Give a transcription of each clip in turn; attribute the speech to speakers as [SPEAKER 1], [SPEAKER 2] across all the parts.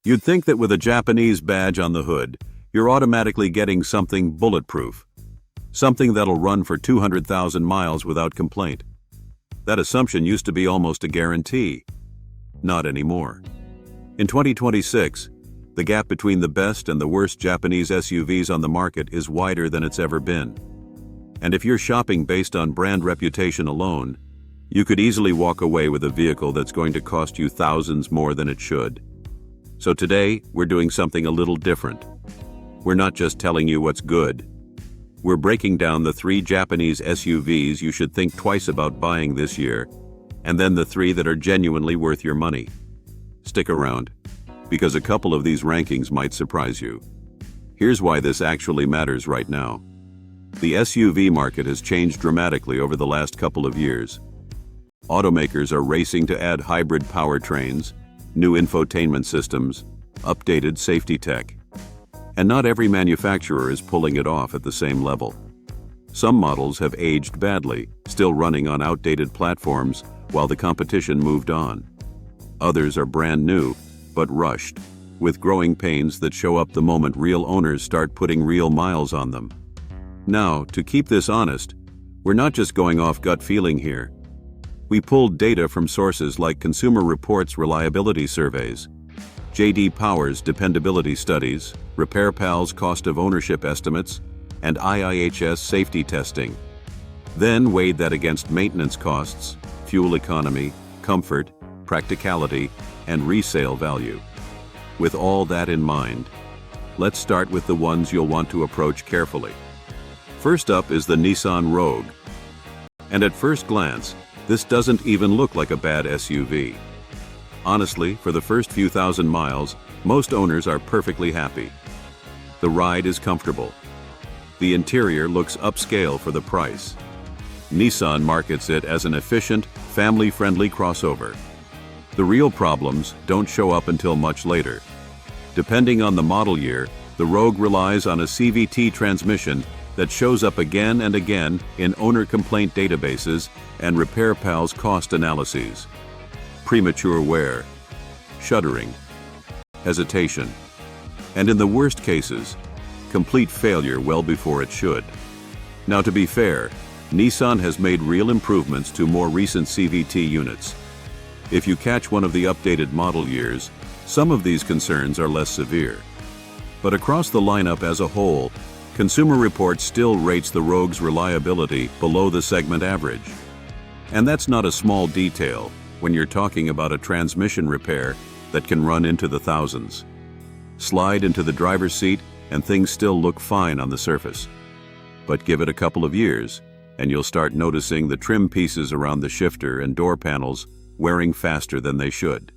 [SPEAKER 1] You'd think that with a Japanese badge on the hood, you're automatically getting something bulletproof. Something that'll run for 200,000 miles without complaint. That assumption used to be almost a guarantee. Not anymore. In 2026, the gap between the best and the worst Japanese SUVs on the market is wider than it's ever been. And if you're shopping based on brand reputation alone, you could easily walk away with a vehicle that's going to cost you thousands more than it should. So today, we're doing something a little different. We're not just telling you what's good. We're breaking down the 3 Japanese SUVs you should think twice about buying this year, and then the 3 that are genuinely worth your money. Stick around, because a couple of these rankings might surprise you. Here's why this actually matters right now. The SUV market has changed dramatically over the last couple of years. Automakers are racing to add hybrid powertrains, new infotainment systems, updated safety tech. And not every manufacturer is pulling it off at the same level. Some models have aged badly, still running on outdated platforms while the competition moved on. Others are brand new, but rushed, with growing pains that show up the moment real owners start putting real miles on them. Now, to keep this honest, we're not just going off gut feeling here. We pulled data from sources like Consumer Reports reliability surveys, J.D. Power's dependability studies, RepairPal's cost of ownership estimates, and IIHS safety testing. Then weighed that against maintenance costs, fuel economy, comfort, practicality, and resale value. With all that in mind, let's start with the ones you'll want to approach carefully. First up is the Nissan Rogue. And at first glance, this doesn't even look like a bad SUV. Honestly, for the first few thousand miles, most owners are perfectly happy. The ride is comfortable. The interior looks upscale for the price. Nissan markets it as an efficient, family-friendly crossover. The real problems don't show up until much later. Depending on the model year, the Rogue relies on a CVT transmission that shows up again and again in owner complaint databases and RepairPal's cost analyses. Premature wear, shuddering, hesitation, and in the worst cases, complete failure well before it should. Now, to be fair, Nissan has made real improvements to more recent CVT units. If you catch one of the updated model years, some of these concerns are less severe. But across the lineup as a whole, Consumer Reports still rates the Rogue's reliability below the segment average. And that's not a small detail when you're talking about a transmission repair that can run into the thousands. Slide into the driver's seat and things still look fine on the surface. But give it a couple of years, and you'll start noticing the trim pieces around the shifter and door panels wearing faster than they should.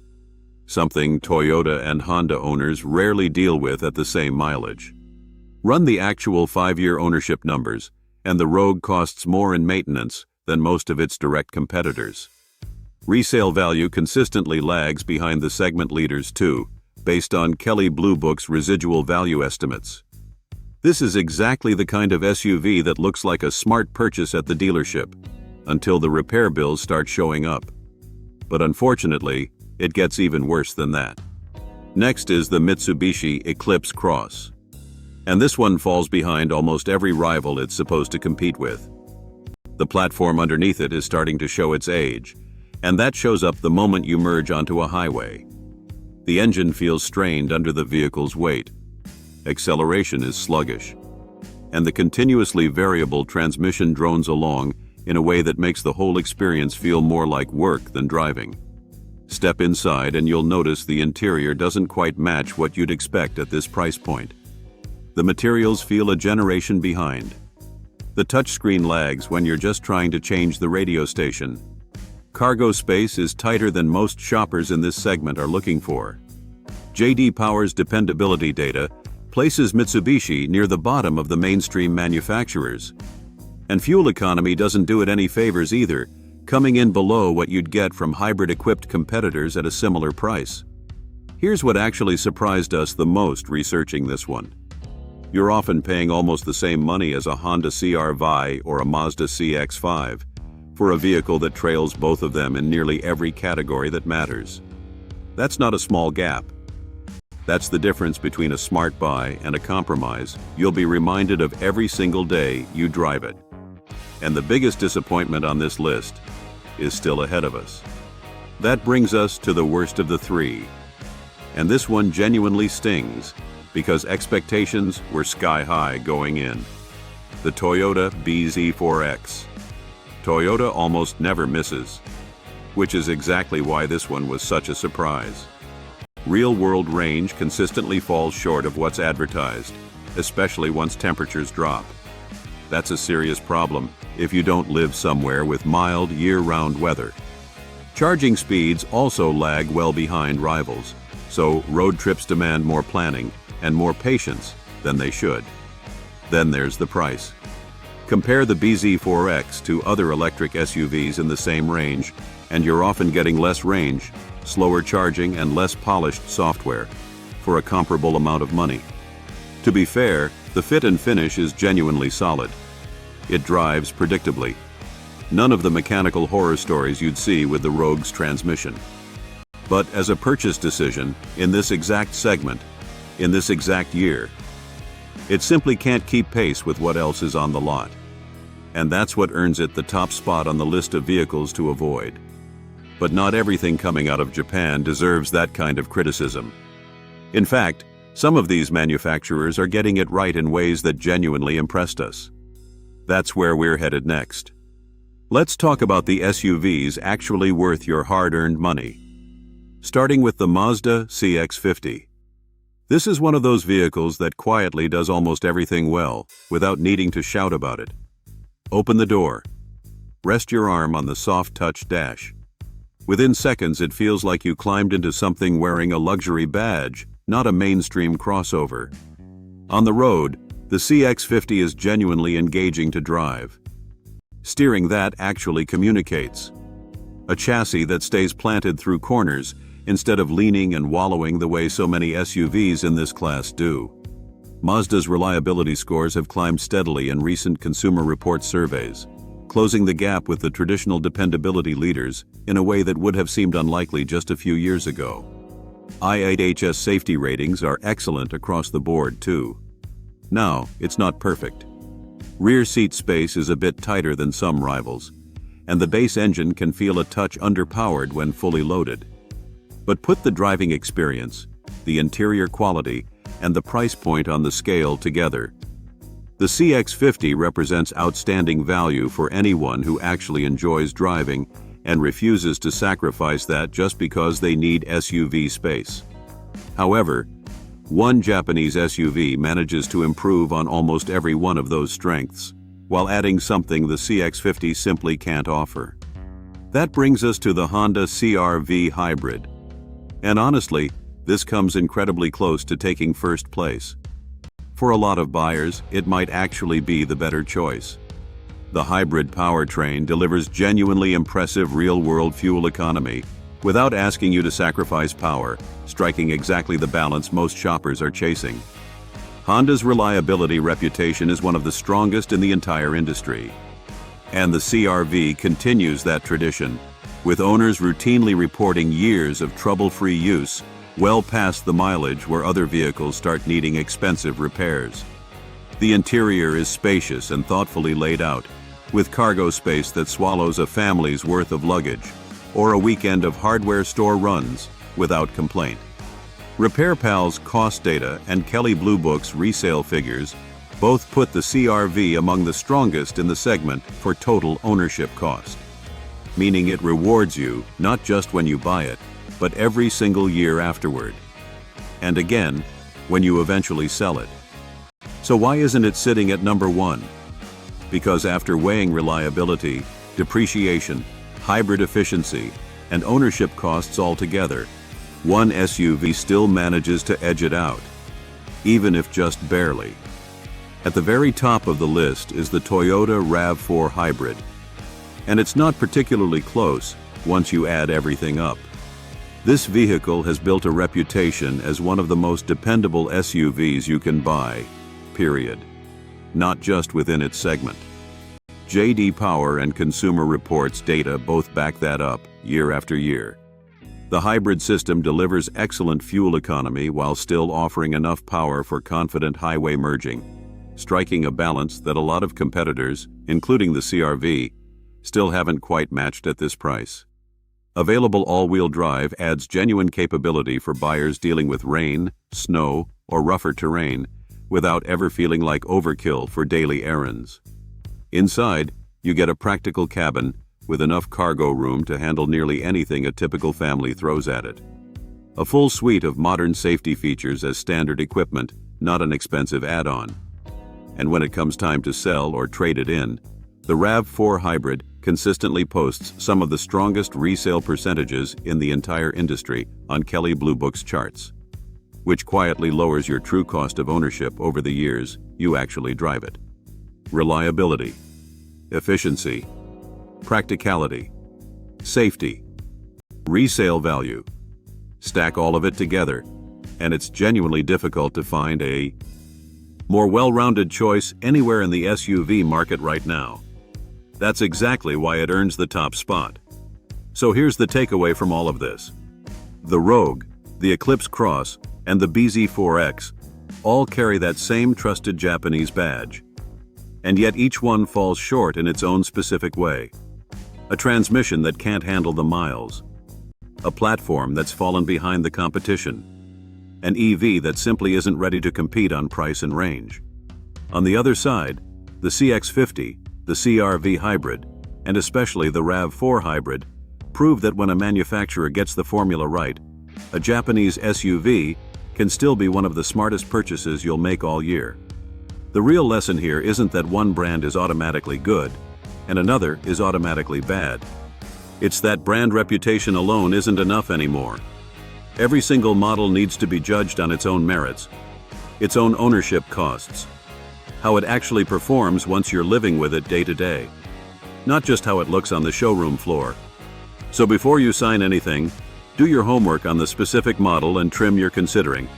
[SPEAKER 1] Something Toyota and Honda owners rarely deal with at the same mileage. Run the actual 5-year ownership numbers, and the Rogue costs more in maintenance than most of its direct competitors. Resale value consistently lags behind the segment leaders too, based on Kelley Blue Book's residual value estimates. This is exactly the kind of SUV that looks like a smart purchase at the dealership, until the repair bills start showing up. But unfortunately, it gets even worse than that. Next is the Mitsubishi Eclipse Cross. And this one falls behind almost every rival it's supposed to compete with. The platform underneath it is starting to show its age, and that shows up the moment you merge onto a highway. The engine feels strained under the vehicle's weight. Acceleration is sluggish, and the continuously variable transmission drones along in a way that makes the whole experience feel more like work than driving. Step inside and you'll notice the interior doesn't quite match what you'd expect at this price point. The materials feel a generation behind. The touchscreen lags when you're just trying to change the radio station. Cargo space is tighter than most shoppers in this segment are looking for. J.D. Power's dependability data places Mitsubishi near the bottom of the mainstream manufacturers. And fuel economy doesn't do it any favors either, coming in below what you'd get from hybrid-equipped competitors at a similar price. Here's what actually surprised us the most researching this one. You're often paying almost the same money as a Honda CR-V or a Mazda CX-50 for a vehicle that trails both of them in nearly every category that matters. That's not a small gap. That's the difference between a smart buy and a compromise you'll be reminded of every single day you drive it. And the biggest disappointment on this list is still ahead of us. That brings us to the worst of the three. And this one genuinely stings because expectations were sky high going in. The Toyota BZ4X. Toyota almost never misses, which is exactly why this one was such a surprise. Real-world range consistently falls short of what's advertised, especially once temperatures drop. That's a serious problem if you don't live somewhere with mild year-round weather. Charging speeds also lag well behind rivals, so road trips demand more planning and more patience than they should. Then there's the price. Compare the BZ4X to other electric SUVs in the same range, and you're often getting less range, slower charging, and less polished software for a comparable amount of money. To be fair, the fit and finish is genuinely solid. It drives predictably. None of the mechanical horror stories you'd see with the Rogue's transmission. But as a purchase decision, in this exact segment, in this exact year, it simply can't keep pace with what else is on the lot. And that's what earns it the top spot on the list of vehicles to avoid. But not everything coming out of Japan deserves that kind of criticism. In fact, some of these manufacturers are getting it right in ways that genuinely impressed us. That's where we're headed next. Let's talk about the SUVs actually worth your hard-earned money. Starting with the Mazda CX-50. This is one of those vehicles that quietly does almost everything well, without needing to shout about it. Open the door. Rest your arm on the soft-touch dash. Within seconds, it feels like you climbed into something wearing a luxury badge, not a mainstream crossover. On the road, the CX-50 is genuinely engaging to drive. Steering that actually communicates. A chassis that stays planted through corners instead of leaning and wallowing the way so many SUVs in this class do. Mazda's reliability scores have climbed steadily in recent Consumer Reports surveys, closing the gap with the traditional dependability leaders in a way that would have seemed unlikely just a few years ago. IHS safety ratings are excellent across the board, too. Now, it's not perfect. Rear seat space is a bit tighter than some rivals, and the base engine can feel a touch underpowered when fully loaded. But put the driving experience, the interior quality, and the price point on the scale together. The CX-50 represents outstanding value for anyone who actually enjoys driving and refuses to sacrifice that just because they need SUV space. However, one Japanese SUV manages to improve on almost every one of those strengths, while adding something the CX-50 simply can't offer. That brings us to the Honda CR-V Hybrid. And honestly, this comes incredibly close to taking first place. For a lot of buyers, it might actually be the better choice. The hybrid powertrain delivers genuinely impressive real-world fuel economy without asking you to sacrifice power, striking exactly the balance most shoppers are chasing. Honda's reliability reputation is one of the strongest in the entire industry. And the CR-V continues that tradition, with owners routinely reporting years of trouble-free use, well past the mileage where other vehicles start needing expensive repairs. The interior is spacious and thoughtfully laid out, with cargo space that swallows a family's worth of luggage, or a weekend of hardware store runs without complaint. RepairPal's cost data and Kelley Blue Book's resale figures both put the CR-V among the strongest in the segment for total ownership cost, meaning it rewards you not just when you buy it, but every single year afterward. And again, when you eventually sell it. So why isn't it sitting at number one? Because after weighing reliability, depreciation, hybrid efficiency, and ownership costs all together, one SUV still manages to edge it out, even if just barely. At the very top of the list is the Toyota RAV4 Hybrid. And it's not particularly close once you add everything up. This vehicle has built a reputation as one of the most dependable SUVs you can buy, period. Not just within its segment. J.D. Power and Consumer Reports data both back that up year after year. The hybrid system delivers excellent fuel economy while still offering enough power for confident highway merging, striking a balance that a lot of competitors, including the CR-V, still haven't quite matched at this price. Available all-wheel drive adds genuine capability for buyers dealing with rain, snow, or rougher terrain without ever feeling like overkill for daily errands. Inside, you get a practical cabin with enough cargo room to handle nearly anything a typical family throws at it. A full suite of modern safety features as standard equipment, not an expensive add-on. And when it comes time to sell or trade it in, the RAV4 Hybrid consistently posts some of the strongest resale percentages in the entire industry on Kelley Blue Book's charts, which quietly lowers your true cost of ownership over the years you actually drive it. Reliability, efficiency, practicality, safety, resale value. Stack all of it together, and it's genuinely difficult to find a more well-rounded choice anywhere in the SUV market right now. That's exactly why it earns the top spot. So here's the takeaway from all of this. The Rogue, the Eclipse Cross, and the BZ4X all carry that same trusted Japanese badge. And yet each one falls short in its own specific way. A transmission that can't handle the miles. A platform that's fallen behind the competition. An EV that simply isn't ready to compete on price and range. On the other side, the CX-50, the CR-V Hybrid, and especially the RAV4 Hybrid, prove that when a manufacturer gets the formula right, a Japanese SUV can still be one of the smartest purchases you'll make all year. The real lesson here isn't that one brand is automatically good, and another is automatically bad. It's that brand reputation alone isn't enough anymore. Every single model needs to be judged on its own merits, its own ownership costs, how it actually performs once you're living with it day to day, not just how it looks on the showroom floor. So before you sign anything, do your homework on the specific model and trim you're considering,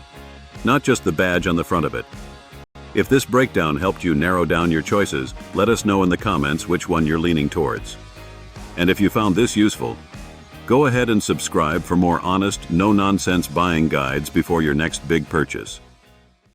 [SPEAKER 1] not just the badge on the front of it. If this breakdown helped you narrow down your choices, let us know in the comments which one you're leaning towards. And if you found this useful, go ahead and subscribe for more honest, no-nonsense buying guides before your next big purchase.